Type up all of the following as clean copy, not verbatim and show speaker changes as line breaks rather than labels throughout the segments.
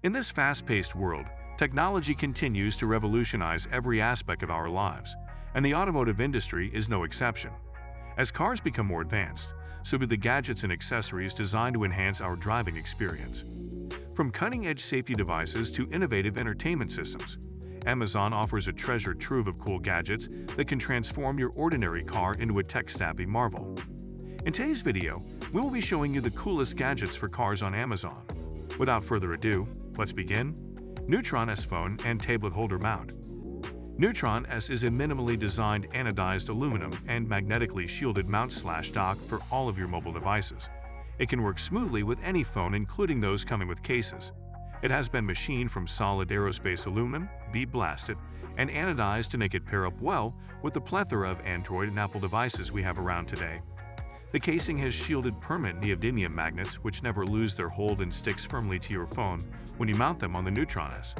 In this fast-paced world, technology continues to revolutionize every aspect of our lives, and the automotive industry is no exception. As cars become more advanced, so do the gadgets and accessories designed to enhance our driving experience. From cutting-edge safety devices to innovative entertainment systems, Amazon offers a treasure trove of cool gadgets that can transform your ordinary car into a tech-savvy marvel. In today's video, we will be showing you the coolest gadgets for cars on Amazon. Without further ado, let's begin. Neutron S Phone and Tablet Holder Mount. Neutron S is a minimally designed anodized aluminum and magnetically shielded mount/dock for all of your mobile devices. It can work smoothly with any phone, including those coming with cases. It has been machined from solid aerospace aluminum, bead blasted, and anodized to make it pair up well with the plethora of Android and Apple devices we have around today. The casing has shielded permanent neodymium magnets which never lose their hold and sticks firmly to your phone when you mount them on the Neutron S.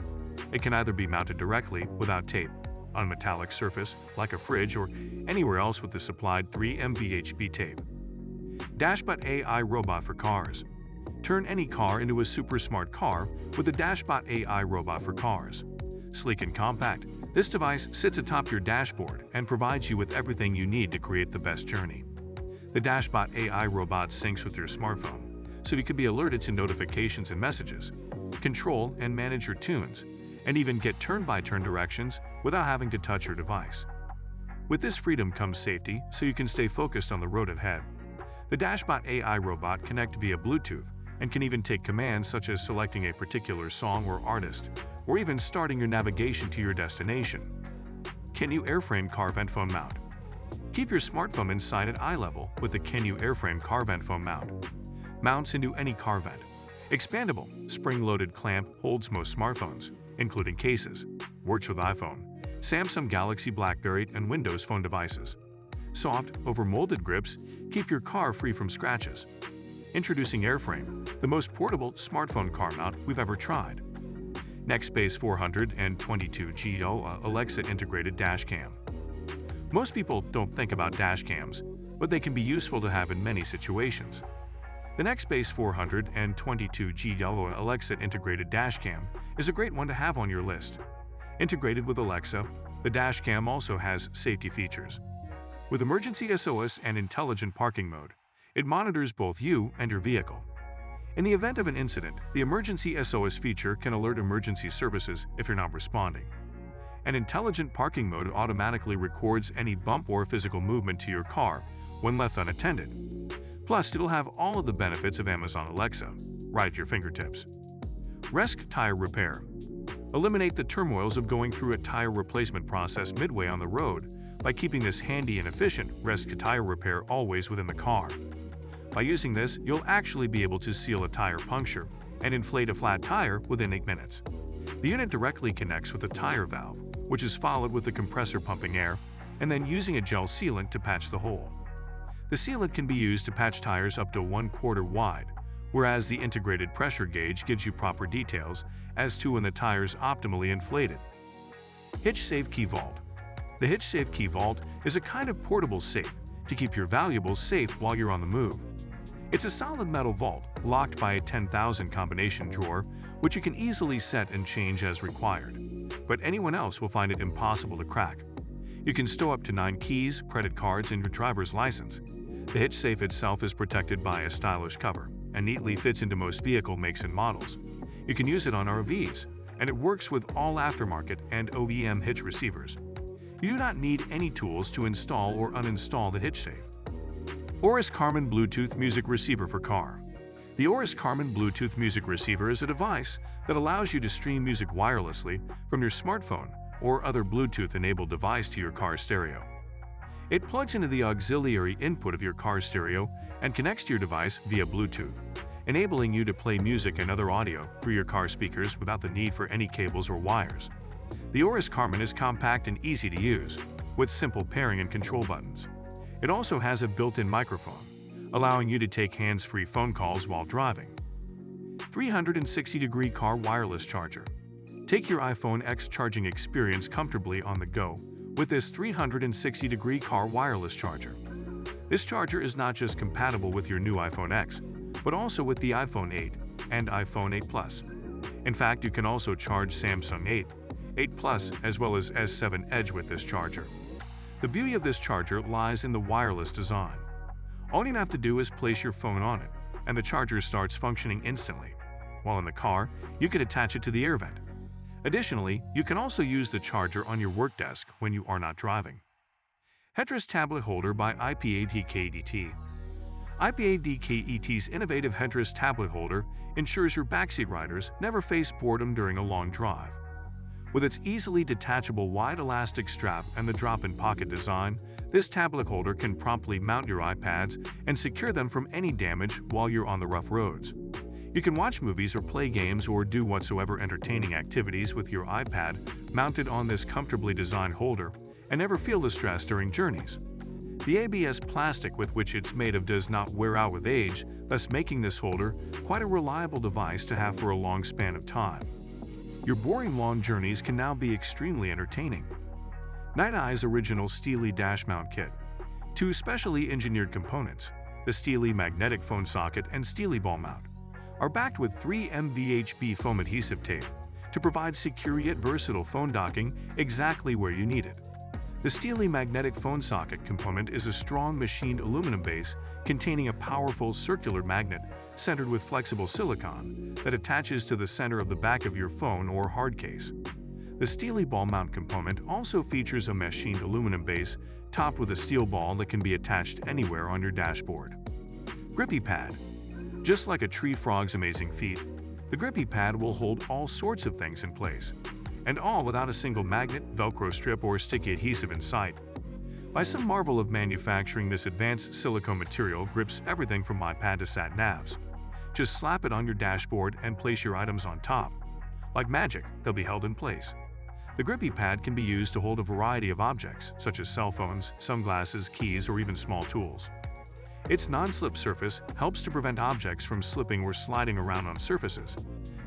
It can either be mounted directly, without tape, on a metallic surface like a fridge or anywhere else with the supplied 3M VHB tape. Dashbot AI Robot for Cars. Turn any car into a super smart car with the Dashbot AI Robot for Cars. Sleek and compact, this device sits atop your dashboard and provides you with everything you need to create the best journey. The Dashbot AI Robot syncs with your smartphone, so you can be alerted to notifications and messages, control and manage your tunes, and even get turn-by-turn directions without having to touch your device. With this freedom comes safety, so you can stay focused on the road ahead. The Dashbot AI Robot connects via Bluetooth and can even take commands such as selecting a particular song or artist, or even starting your navigation to your destination. Kenyu Airframe Car Vent Phone Mount. Keep your smartphone inside at eye level with the Kenyu Airframe Car Vent Phone Mount. Mounts into any car vent. Expandable, spring-loaded clamp holds most smartphones, including cases. Works with iPhone, Samsung Galaxy, BlackBerry, and Windows Phone devices. Soft, over-molded grips keep your car free from scratches. Introducing Airframe, the most portable smartphone car mount we've ever tried. Nextbase 422G Alexa Integrated Dash Cam. Most people don't think about dash cams, but they can be useful to have in many situations. The Nextbase 422G Alexa Integrated Dash Cam is a great one to have on your list. Integrated with Alexa, the dash cam also has safety features. With emergency SOS and intelligent parking mode, it monitors both you and your vehicle. In the event of an incident, the emergency SOS feature can alert emergency services if you're not responding. An intelligent parking mode automatically records any bump or physical movement to your car when left unattended. Plus, it'll have all of the benefits of Amazon Alexa, right at your fingertips. Resk Tire Repair. Eliminate the turmoils of going through a tire replacement process midway on the road by keeping this handy and efficient Resk Tire Repair always within the car. By using this, you'll actually be able to seal a tire puncture and inflate a flat tire within 8 minutes. The unit directly connects with the tire valve, which is followed with the compressor pumping air, and then using a gel sealant to patch the hole. The sealant can be used to patch tires up to 1/4 wide, whereas the integrated pressure gauge gives you proper details as to when the tire's optimally inflated. HitchSafe Key Vault. The HitchSafe Key Vault is a kind of portable safe to keep your valuables safe while you're on the move. It's a solid metal vault locked by a 10,000 combination drawer, which you can easily set and change as required, but anyone else will find it impossible to crack. You can stow up to 9 keys, credit cards, and your driver's license. The HitchSafe itself is protected by a stylish cover and neatly fits into most vehicle makes and models. You can use it on RVs, and it works with all aftermarket and OEM hitch receivers. You do not need any tools to install or uninstall the HitchSafe. Aurus Karman Bluetooth Music Receiver for Car. The Aurus Karman Bluetooth Music Receiver is a device that allows you to stream music wirelessly from your smartphone or other Bluetooth-enabled device to your car stereo. It plugs into the auxiliary input of your car stereo and connects to your device via Bluetooth, enabling you to play music and other audio through your car speakers without the need for any cables or wires. The Aurus Karman is compact and easy to use, with simple pairing and control buttons. It also has a built-in microphone, allowing you to take hands-free phone calls while driving. 360-degree car wireless charger. Take your iPhone X charging experience comfortably on the go with this 360-degree car wireless charger. This charger is not just compatible with your new iPhone X, but also with the iPhone 8 and iPhone 8 Plus. In fact, you can also charge Samsung 8, 8 Plus, as well as S7 Edge with this charger. The beauty of this charger lies in the wireless design. All you have to do is place your phone on it, and the charger starts functioning instantly. While in the car, you can attach it to the air vent. Additionally, you can also use the charger on your work desk when you are not driving. Headrest Tablet Holder by IPAVKET. IPAVKET's innovative headrest tablet holder ensures your backseat riders never face boredom during a long drive. With its easily detachable wide elastic strap and the drop-in pocket design, this tablet holder can promptly mount your iPads and secure them from any damage while you're on the rough roads. You can watch movies or play games or do whatsoever entertaining activities with your iPad mounted on this comfortably designed holder and never feel the stress during journeys. The ABS plastic with which it's made of does not wear out with age, thus making this holder quite a reliable device to have for a long span of time. Your boring long journeys can now be extremely entertaining. Night Eye's original Steely dash mount kit. Two specially engineered components, the Steely magnetic phone socket and Steely ball mount, are backed with 3M VHB foam adhesive tape to provide secure yet versatile phone docking exactly where you need it. The Steely magnetic phone socket component is a strong machined aluminum base containing a powerful circular magnet centered with flexible silicone that attaches to the center of the back of your phone or hard case. The Steely ball mount component also features a machined aluminum base topped with a steel ball that can be attached anywhere on your dashboard. Grippy Pad. Just like a tree frog's amazing feet, the Grippy Pad will hold all sorts of things in place, and all without a single magnet, Velcro strip, or sticky adhesive in sight. By some marvel of manufacturing, this advanced silicone material grips everything from iPad to sat navs. Just slap it on your dashboard and place your items on top. Like magic, they'll be held in place. The Grippy Pad can be used to hold a variety of objects, such as cell phones, sunglasses, keys, or even small tools. Its non-slip surface helps to prevent objects from slipping or sliding around on surfaces,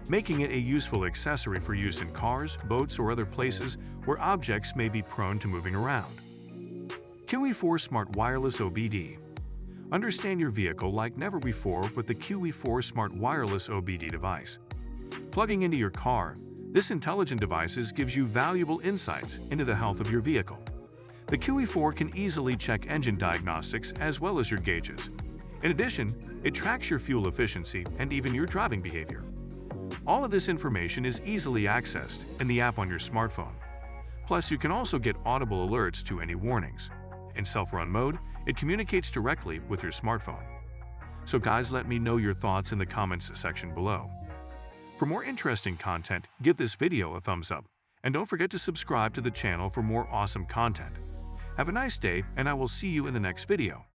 making it a useful accessory for use in cars, boats, or other places where objects may be prone to moving around. QE4 Smart Wireless OBD. Understand your vehicle like never before with the QE4 Smart Wireless OBD device. Plugging into your car, this intelligent device gives you valuable insights into the health of your vehicle. The QE4 can easily check engine diagnostics as well as your gauges. In addition, it tracks your fuel efficiency and even your driving behavior. All of this information is easily accessed in the app on your smartphone. Plus, you can also get audible alerts to any warnings. In self-run mode, it communicates directly with your smartphone. So guys, let me know your thoughts in the comments section below. For more interesting content, give this video a thumbs up, and don't forget to subscribe to the channel for more awesome content. Have a nice day, and I will see you in the next video.